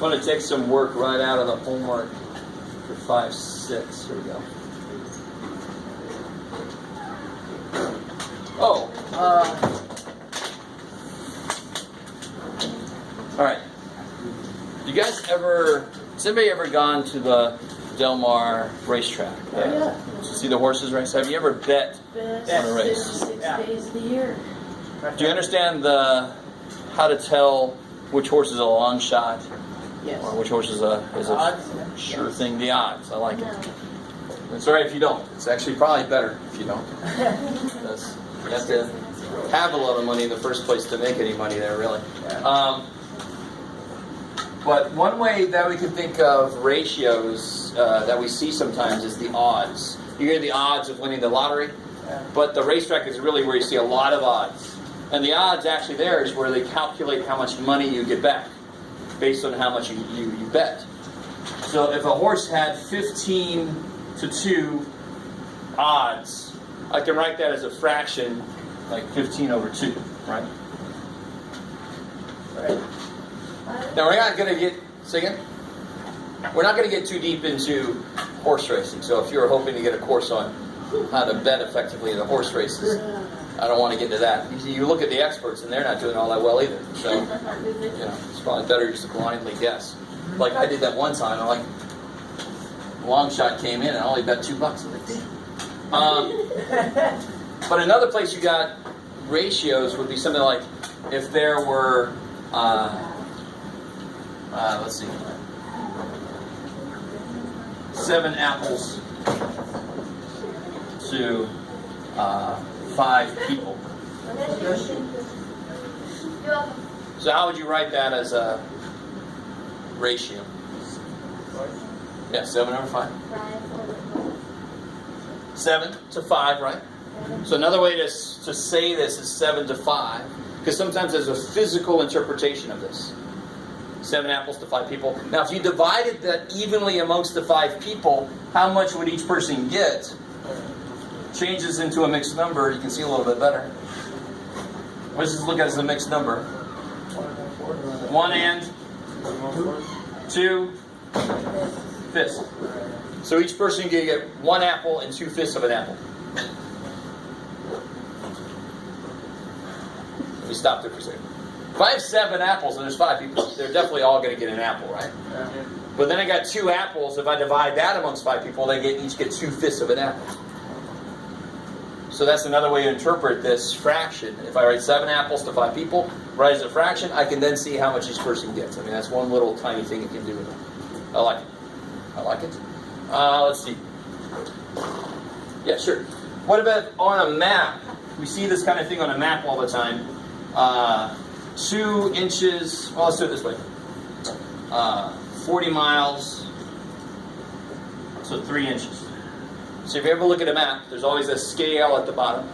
want to take some work right out of the homework for 5-6. Here we go. Oh. All right. Has anybody ever gone to the Del Mar racetrack? Yeah. See the horses race? Have you ever bet on a race? 6 days of the year. Do you understand how to tell which horse is a long shot? Yes. Or which horse is a sure thing? The odds. I like it. It's all right if you don't. It's actually probably better if you don't. Because you have to have a lot of money in the first place to make any money there, really. But one way that we can think of ratios that we see sometimes is the odds. You hear the odds of winning the lottery, but the racetrack is really where you see a lot of odds. And the odds actually there is where they calculate how much money you get back based on how much you bet. So if a horse had 15-2 odds, I can write that as a fraction, like 15/2, right? Right. Now we're not going to get, we're not going to get too deep into horse racing. So if you're hoping to get a course on how to bet effectively in the horse races, I don't want to get into that. You look at the experts and they're not doing all that well either. So, it's probably better just to blindly guess. Like I did that one time. Long shot came in and I only bet $2. I'm like, damn. But another place you got ratios would be something like if there were, let's see, 7 apples to 5 people. So how would you write that as a ratio? Yeah, 7/5. 7 to 5, right? So another way to say this is 7 to 5, because sometimes there's a physical interpretation of this. 7 apples to 5 people. Now, if you divided that evenly amongst the 5 people, how much would each person get? Changes into a mixed number. You can see a little bit better. Let's just look at it as a mixed number. 1 and 2 fifths. So each person can get 1 apple and 2 fifths of an apple. Let me stop there for a second. If I have 7 apples and there's 5 people, they're definitely all going to get an apple, right? But then I got 2 apples. If I divide that amongst 5 people, they each get 2 fifths of an apple. So that's another way to interpret this fraction. If I write 7 apples to 5 people, write as a fraction, I can then see how much each person gets. I mean, that's one little tiny thing you can do with it. I like it. I like it. Let's see. Yeah, sure. What about on a map? We see this kind of thing on a map all the time. 2 inches, well, let's do it this way. 40 miles, so 3 inches. So if you ever look at a map, there's always a scale at the bottom.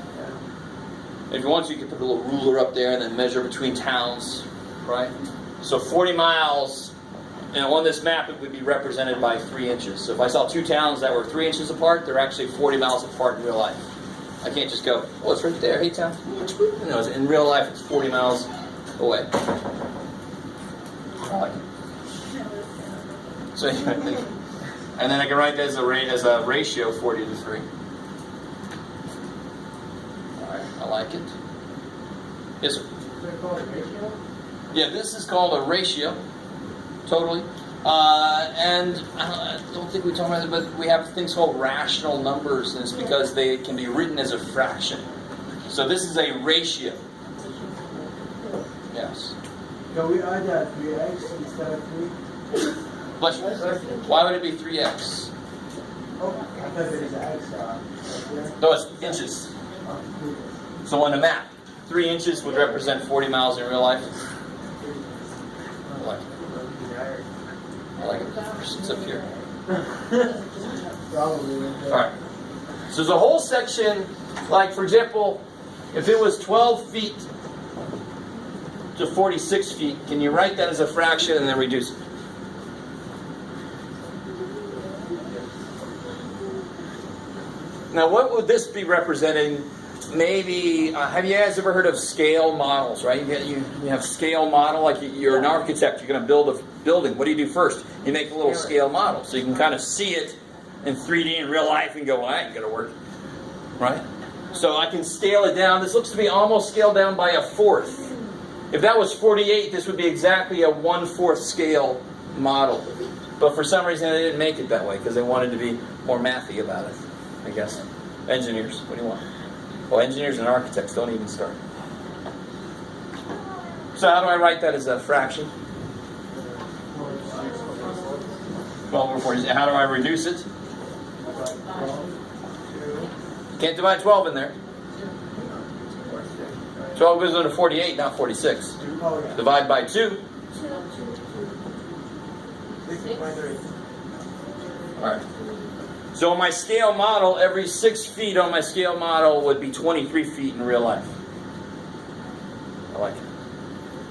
If you want to, you can put a little ruler up there and then measure between towns, right? So 40 miles, on this map, it would be represented by 3 inches. So if I saw 2 towns that were 3 inches apart, they're actually 40 miles apart in real life. I can't just go, oh, it's right there, hey town. No, in real life, it's 40 miles away. I like it. So anyway, and then I can write that as a ratio, 40/3. All right, I like it. Yes, sir. Is that called a ratio? Yeah, this is called a ratio. Totally. And I don't think we talked about it, but we have things called rational numbers, and it's because they can be written as a fraction. So this is a ratio. Yes. Can we add that 3x instead of 3? Bless you. Why would it be 3x? Oh, because there is an x. No, it's inches. So on a map, 3 inches would represent 40 miles in real life. I like it. I like it. It's up here. Probably. Alright. So there's a whole section, like for example, if it was 12 feet to 46 feet, can you write that as a fraction and then reduce it? Now what would this be representing maybe, have you guys ever heard of scale models, right? You have scale model, like you're an architect, you're going to build a building. What do you do first? You make a little scale model, so you can kind of see it in 3D in real life and go, well, that ain't going to work, right? So I can scale it down. This looks to be almost scaled down by 1/4. If that was 48, this would be exactly a 1/4 scale model. But for some reason, they didn't make it that way because they wanted to be more mathy about it, I guess. Engineers, what do you want? Well, engineers and architects don't even start. So how do I write that as a fraction? 12/4. How do I reduce it? Can't divide 12 in there. 12 goes into 48, not 46. Divide by 2. Alright. So my scale model, every 6 feet on my scale model would be 23 feet in real life. I like it.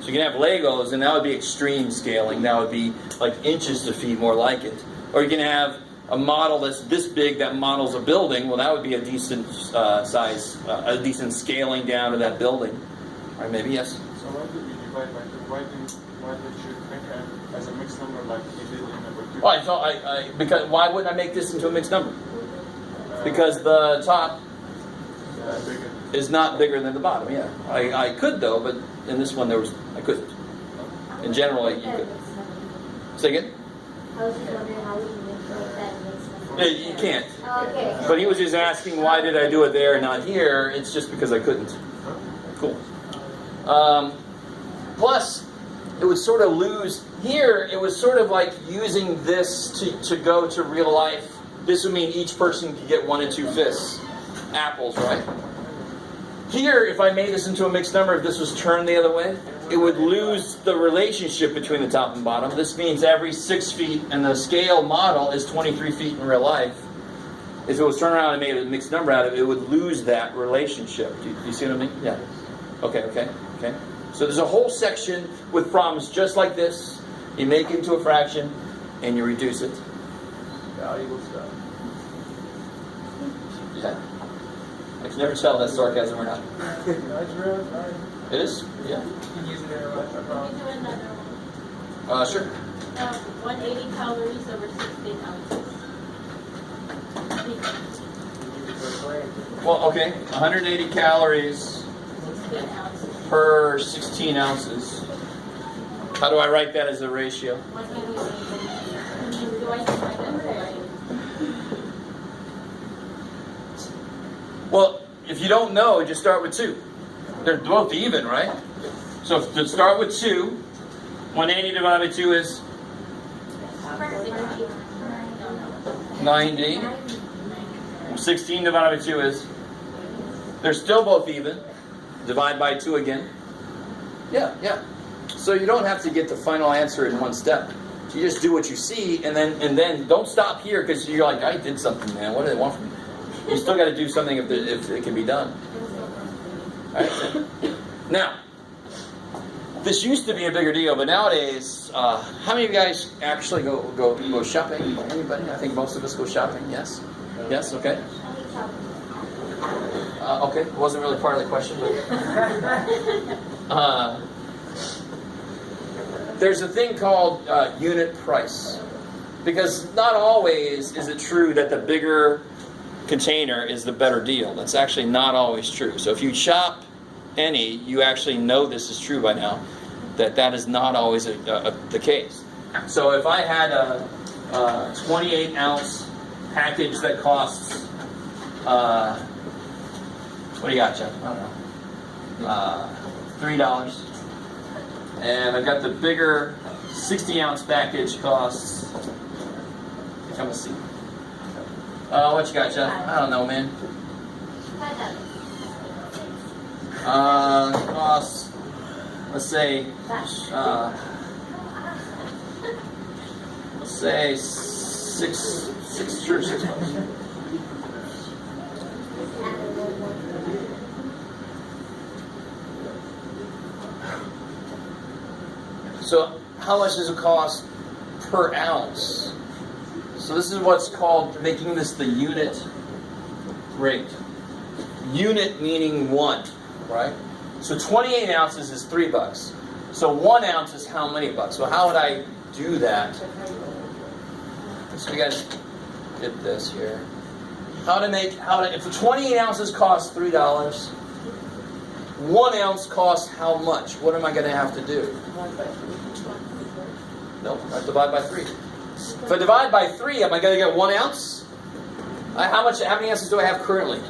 So you can have Legos, and that would be extreme scaling. That would be like inches to feet, more like it. Or you can have a model that's this big that models a building. Well, that would be a decent size, a decent scaling down to that building. Or maybe, yes? So why did we divide by 2? Why did you make it as a mixed number like you did in number 2? Well, because why wouldn't I make this into a mixed number? Because the top is not bigger than the bottom. Yeah, I could though, but in this one I couldn't. In general, you could. Say again? I was just wondering how we can make that mixed number. You can't. Okay. But he was just asking why did I do it there and not here. It's just because I couldn't. Cool. Plus, it would sort of lose here. It was sort of like using this to go to real life. This would mean each person could get 1 2/5 apples, right? Here, if I made this into a mixed number, if this was turned the other way, it would lose the relationship between the top and bottom. This means every 6 feet, and the scale model is 23 feet in real life. If it was turned around and made a mixed number out of it, it would lose that relationship. Do you see what I mean? Yeah. Okay. So there's a whole section with problems just like this. You make it into a fraction, and you reduce it. Valuable stuff. Yeah. I can never tell if that's sarcasm or not. That's real. It is? Yeah. You can use it in a Can we do another one? Sure. 180 calories over 16 ounces. Well, okay. 180 calories 16 ounces. per 16 ounces. How do I write that as a ratio? 180. Do I divide that right? Well, if you don't know, just start with 2. They're both even, right? So to start with 2, 180 divided by 2 is 90. 16 divided by 2 is, they're still both even. Divide by 2 again. Yeah. So you don't have to get the final answer in one step. You just do what you see, and then don't stop here because you're like, I did something, man. What do they want from me? You still got to do something if it can be done. All right. Now, this used to be a bigger deal, but nowadays, how many of you guys actually go shopping? Anybody? I think most of us go shopping. Yes. Yes. Okay. Okay. It wasn't really part of the question, but there's a thing called unit price, because not always is it true that the bigger container is the better deal. That's actually not always true. So if you shop any, you actually know this is true by now, that is not always the case. So if I had a 28 ounce package that costs, what do you got, Jeff? I don't know. $3. And I got the bigger 60 ounce package costs, come and see. What you got, Jeff? I don't know, man. Costs, let's say 6 bucks. So how much does it cost per ounce? So this is what's called making this the unit rate. unit meaning one, right? So 28 ounces is $3. So 1 ounce is how many bucks? So how would I do that? So we guys get this here. If 28 ounces cost $3, 1 ounce costs how much? What am I going to have to do? No, I divide by 3. If I divide by 3, am I going to get 1 ounce? How many ounces do I have currently?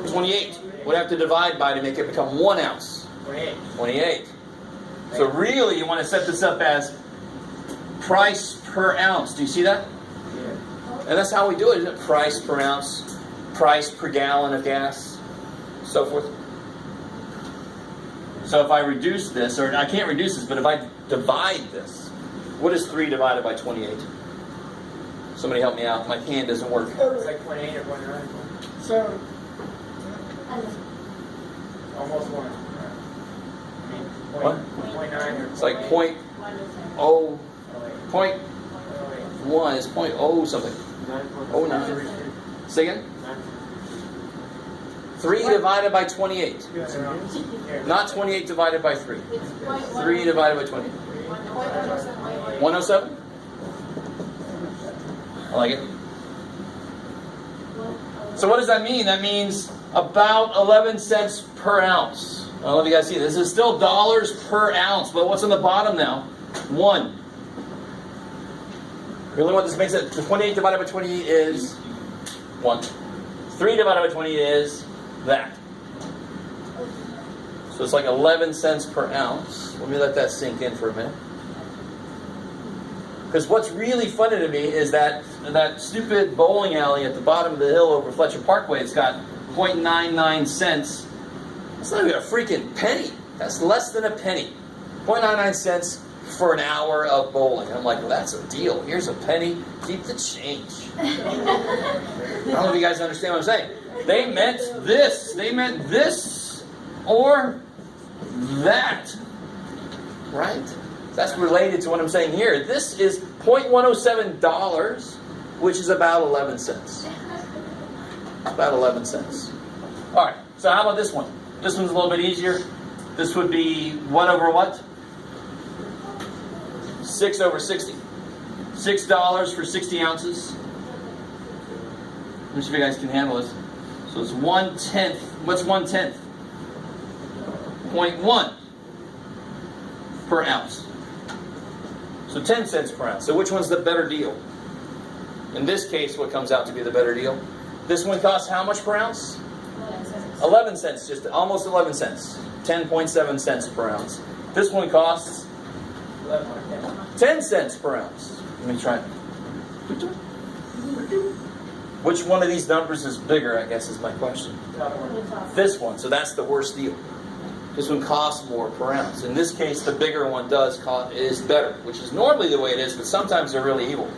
28. What do I have to divide by to make it become 1 ounce? 28. So really, you want to set this up as price per ounce. Do you see that? And that's how we do it, isn't it? Price per ounce, price per gallon of gas, so forth. So if I reduce this, or I can't reduce this, but if I divide this, what is 3 divided by 28? Somebody help me out. My hand doesn't work. It's like 0.8 or 0.9. 7. Almost 1. I mean, What? 0.9 or It's like 0.8. 0.1 is 0.0 something. 09. Say again? 3 divided by 28. Not 28 divided by 3. 3 divided by 28. 107? I like it. So what does that mean? That means about 11 cents per ounce. I don't know if you guys see this. This is still dollars per ounce, but what's on the bottom now? 1. Really what this makes it, 28 divided by 28 is 1. 3 divided by 28 is that. So it's like 11 cents per ounce. Let me let that sink in for a minute. Because what's really funny to me is that stupid bowling alley at the bottom of the hill over Fletcher Parkway, it's got 0.99 cents. That's not even a freaking penny. That's less than a penny. 0.99 cents for an hour of bowling. I'm like, well, that's a deal. Here's a penny. Keep the change. I don't know if you guys understand what I'm saying. They meant this. They meant this or that. Right? That's related to what I'm saying here. This is $0.107, which is about 11 cents. About 11 cents. All right. So how about this one? This one's a little bit easier. This would be what over what? 6 over 60. $6 for 60 ounces. Let me see if you guys can handle this. So it's 1/10. What's 1/10? 0.1 per ounce. So 10 cents per ounce. So which one's the better deal? In this case, what comes out to be the better deal? This one costs how much per ounce? 11 cents, just almost 11 cents. 10.7 cents per ounce. This one costs 10 cents per ounce. Let me try it. Which one of these numbers is bigger, I guess is my question. This one. So that's the worst deal. This one costs more per ounce. In this case, the bigger one is better, which is normally the way it is, but sometimes they're really evil.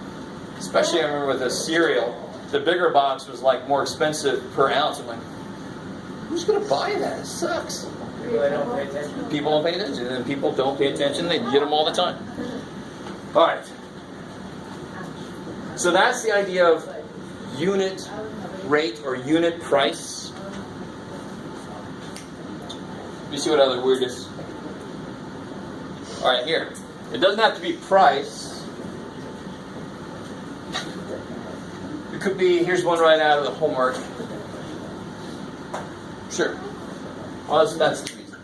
Especially I remember with the cereal, the bigger box was like more expensive per ounce. I'm like, who's going to buy that? It sucks. People don't pay attention. And people don't pay attention. They get them all the time. All right. So that's the idea of unit rate or unit price. Let me see what other word is. All right, here. It doesn't have to be price. It could be, here's one right out of the homework. Sure. Well, that's the reason.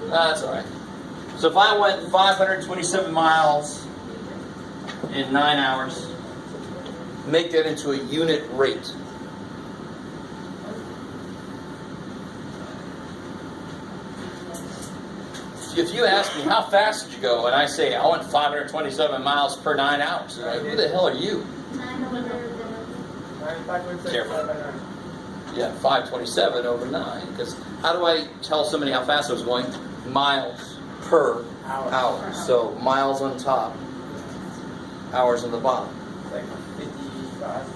That's all right. So if I went 527 miles in 9 hours, make that into a unit rate. If you ask me, how fast did you go? And I say, I went 527 miles per 9 hours. You're like, who the hell are you? Careful. Yeah, 527 over 9. Because how do I tell somebody how fast I was going? Miles per hour. So miles on top, hours on the bottom. Like 55.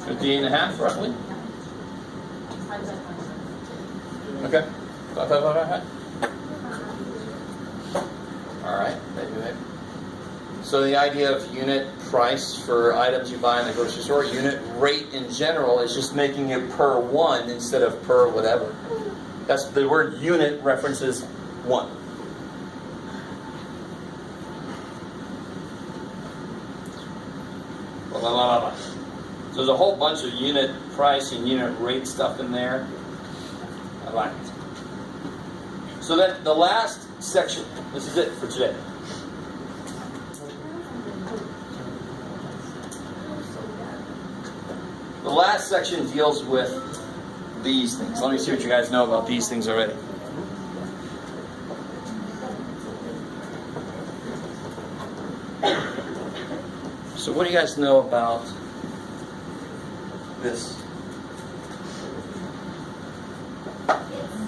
58 and a half, roughly. Okay. 5, 5, 5, 5. All right. Maybe. So the idea of unit price for items you buy in the grocery store, unit rate in general, is just making it per one instead of per whatever. That's the word unit references one. Blah, blah, blah, blah. So there's a whole bunch of unit price and unit rate stuff in there. I like it. So then the last section, this is it for today. The last section deals with these things. Let me see what you guys know about these things already. So what do you guys know about this?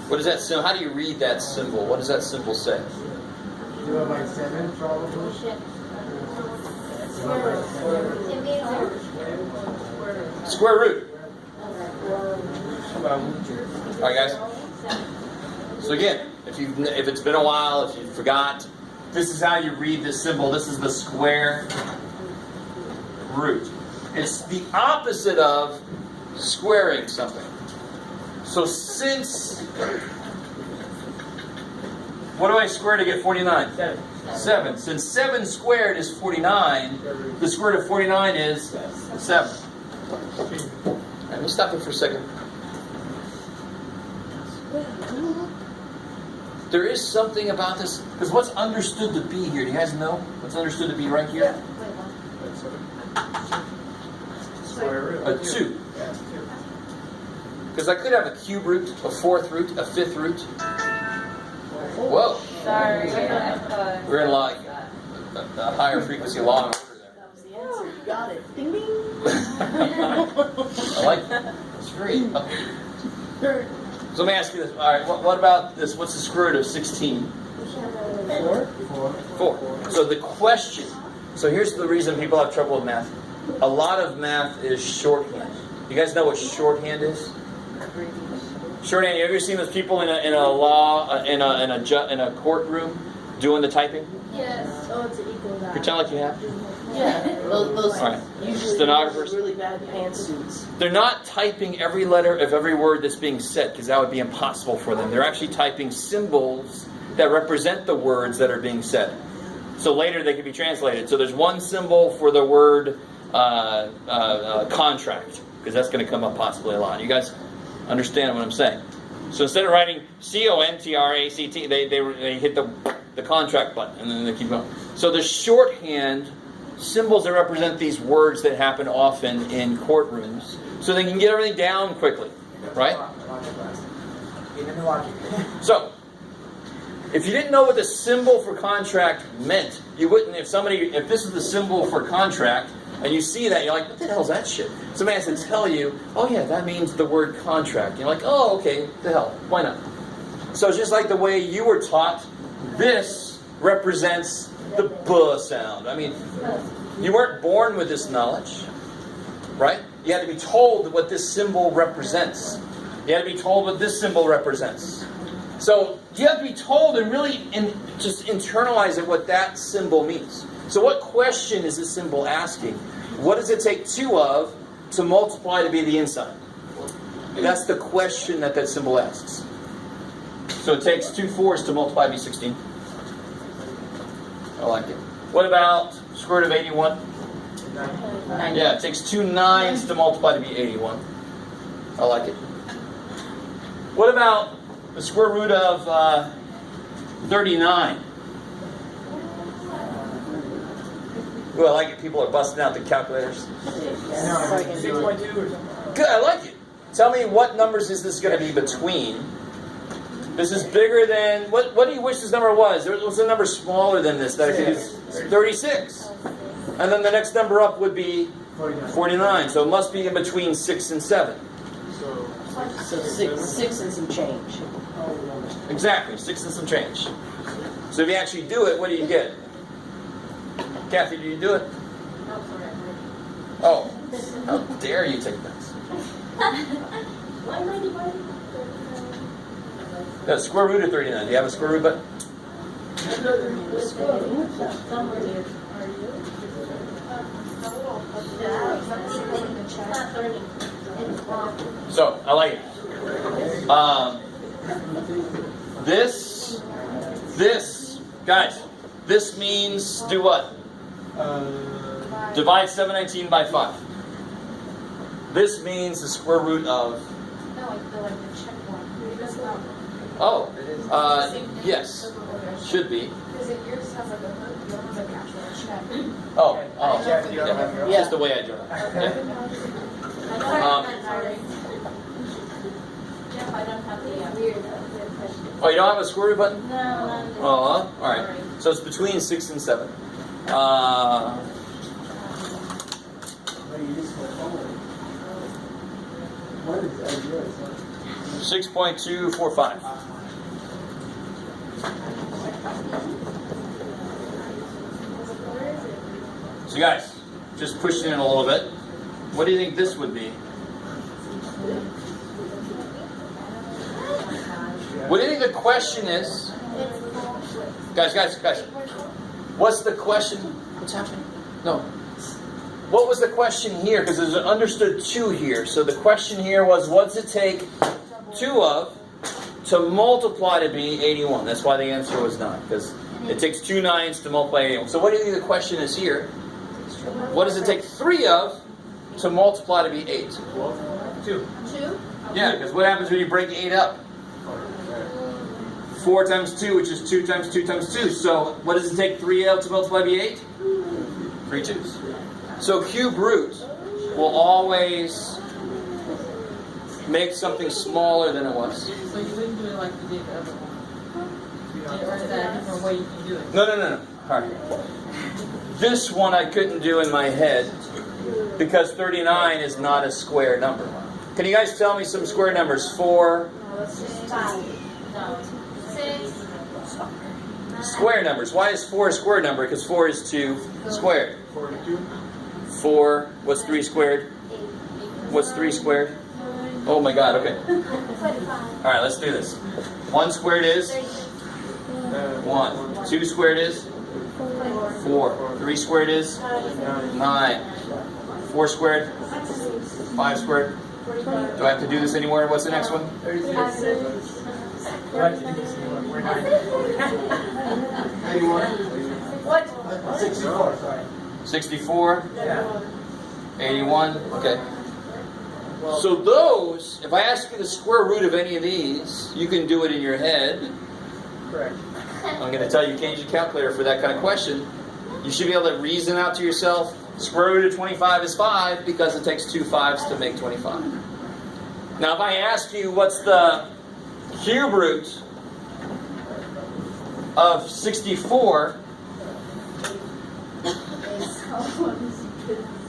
What is that symbol? How do you read that symbol? What does that symbol say? Divide by 7, probably. Square root. Alright guys. So again, if it's been a while, if you forgot, this is how you read this symbol. This is the square root. It's the opposite of squaring something. So since, what do I square to get 49? 7. Since 7 squared is 49, the square root of 49 is 7. Let me stop it for a second. There is something about this, because what's understood to be here? Do you guys know what's understood to be right here? A 2. Because I could have a cube root, a fourth root, a fifth root. Whoa. Sorry. We're in like a higher frequency law and order Oh, you got it. Ding ding. there. I like that. It's very upbeat. So let me ask you this. All right, what about this? What's the square root of 16? 4. So the question. So here's the reason people have trouble with math. A lot of math is shorthand. You guys know what shorthand is? Shorthand. You ever seen those people in a courtroom doing the typing? Yes. Oh, it's an equal that. Pretend like you have. Yeah, those Right. usually Stenographers. really bad pantsuits. They're not typing every letter of every word that's being said, because that would be impossible for them. They're actually typing symbols that represent the words that are being said. So later they can be translated. So there's one symbol for the word contract, because that's going to come up possibly a lot. You guys understand what I'm saying? So instead of writing C-O-N-T-R-A-C-T, they hit the contract button, and then they keep going. So the shorthand symbols that represent these words that happen often in courtrooms, so they can get everything down quickly, right? So, if you didn't know what the symbol for contract meant, you wouldn't. If this is the symbol for contract, and you see that, you're like, what the hell is that shit? Somebody has to tell you, oh yeah, that means the word contract. You're like, oh, okay, the hell, why not? So it's just like the way you were taught, this represents the buh sound. I mean, you weren't born with this knowledge, right? You had to be told what this symbol represents. You had to be told what this symbol represents. So you have to be told and really just internalize it what that symbol means. So what question is this symbol asking? What does it take 2 of to multiply to be the inside? That's the question that symbol asks. So it takes 2 4s to multiply to be 16. I like it. What about square root of 81? 9. Yeah, it takes 2 9s to multiply to be 81. I like it. What about the square root of 39? Ooh, I like it. People are busting out the calculators. 6.2 or something. Good, I like it. Tell me, what numbers is this going to be between? This is bigger than... What do you wish this number was? What's a number smaller than this that I could use? 36. And then the next number up would be 49. So it must be in between 6 and 7. So 6 and some change. Exactly, 6 and some change. So if you actually do it, what do you get? Kathy, do you do it? Oh, how dare you take this? Why am I dividing? The square root of 39. Do you have a square root button? Somewhere here. It's not 30. So, I like it. This, guys, this means do what? Divide 719 by 5. This means the square root of... Oh, yes. Should be. Oh, yeah. Just the way I drew it. Yeah. Jeff, I don't have the Oh, you don't have a square root button? No, not Oh, all right. So it's between 6 and 7. What is that? 6.245. So guys, just pushing in a little bit. What do you think this would be? What do you think the question is? Guys. What's the question? What's happening? No. What was the question here? Because there's an understood 2 here. So the question here was, what does it take 2 of to multiply to be 81? That's why the answer was 9. Because it takes 2 9s to multiply 81. So what do you think the question is here? What does it take 3 of to multiply to be 8? 2. Yeah, because what happens when you break 8 up? 4 times 2, which is 2 times 2 times 2. So what does it take 3 of to multiply to be 8? 3 2s. So cube root will always make something smaller than it was. So you wouldn't do it like you did the other one? Or is that a different way you can do it? No. All right. This one I couldn't do in my head because 39 is not a square number. Can you guys tell me some square numbers? 4. Square numbers. Why is 4 a square number? Because 4 is 2 squared. 4. What's 3 squared? What's 3 squared? Oh my God. Okay. All right. Let's do this. 1 squared is 1. 2 squared is 4. 3 squared is 9. 4 squared? 5 squared? Do I have to do this anymore? What's the next one? 64, sorry. 64? Yeah. 81? Okay. So those, if I ask you the square root of any of these, you can do it in your head. Correct. I'm going to tell you, can't use your calculator for that kind of question. You should be able to reason out to yourself, square root of 25 is 5 because it takes 2 5s to make 25. Now if I ask you what's the cube root of 64,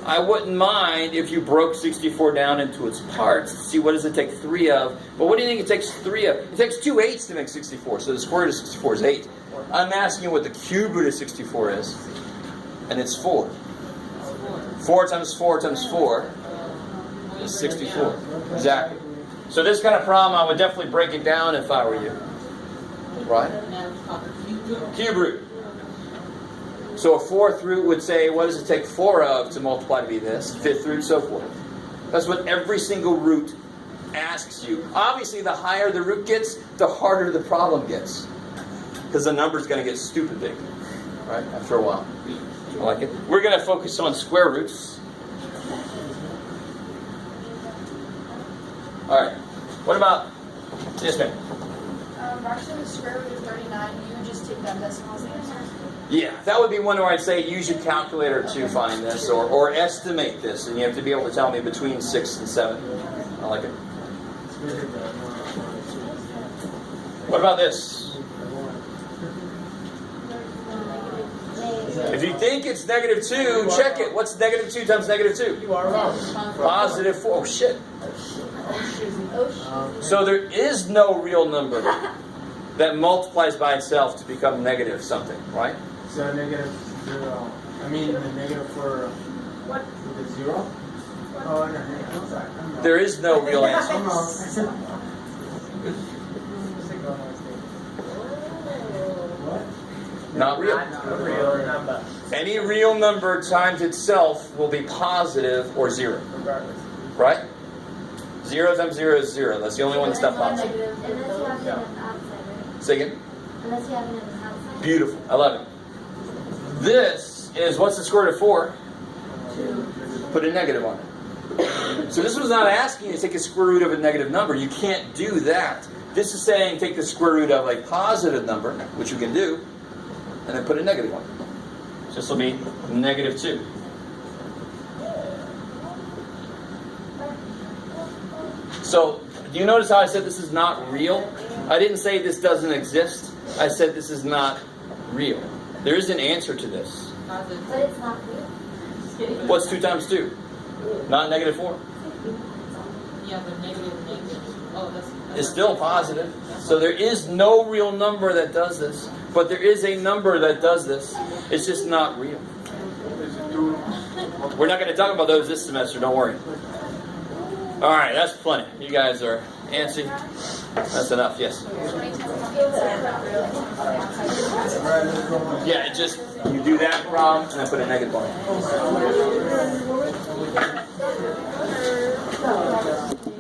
I wouldn't mind if you broke 64 down into its parts to see what does it take 3 of. But what do you think it takes 3 of? It takes 2 8s to make 64, so the square root of 64 is 8. I'm asking you what the cube root of 64 is, and it's 4. 4 times 4 times 4 is 64. Exactly. So this kind of problem, I would definitely break it down if I were you. Right? Cube root. So a 4th root would say, what does it take 4 of to multiply to be this? 5th root, so forth. That's what every single root asks you. Obviously, the higher the root gets, the harder the problem gets. Because the number's going to get stupid big. Right? After a while. I like it. We're going to focus on square roots. Alright. What about... Yes, ma'am. Actually, the square root of 39, you would just take that decimal as the answer. Yeah, that would be one where I'd say use your calculator to find this or estimate this, and you have to be able to tell me between 6 and 7. I like it. What about this? If you think it's -2, check it. What's -2 times -2? You are wrong. Positive 4. Oh, shit. So there is no real number that multiplies by itself to become negative something, right? So -0. I mean the negative for what? The 0? Oh, no. I'm sorry. There is no real answer. Come on. What? Not real. Real number. Any real number times itself will be positive or 0. Regardless. Right? 0 times 0 is 0. That's the only one that's not positive. Unless you have it on the outside, right? Say again? Unless you have it on the outside. Beautiful. I love it. This is, what's the square root of 4? 2. Put a negative on it. So this was not asking you to take a square root of a negative number. You can't do that. This is saying take the square root of a positive number, which you can do, and then put a negative on it. So this will be negative 2. So, do you notice how I said this is not real? I didn't say this doesn't exist. I said this is not real. There is an answer to this. But it's not real. Just kidding. What's 2 times 2? Not negative 4. Yeah, but negative. Oh, that's It's still positive. So there is no real number that does this. But there is a number that does this. It's just not real. Is it 2? We're not going to talk about those this semester, don't worry. Alright, that's plenty. You guys are antsy. That's enough, yes. Yeah, it just, you do that problem and then put a negative on it.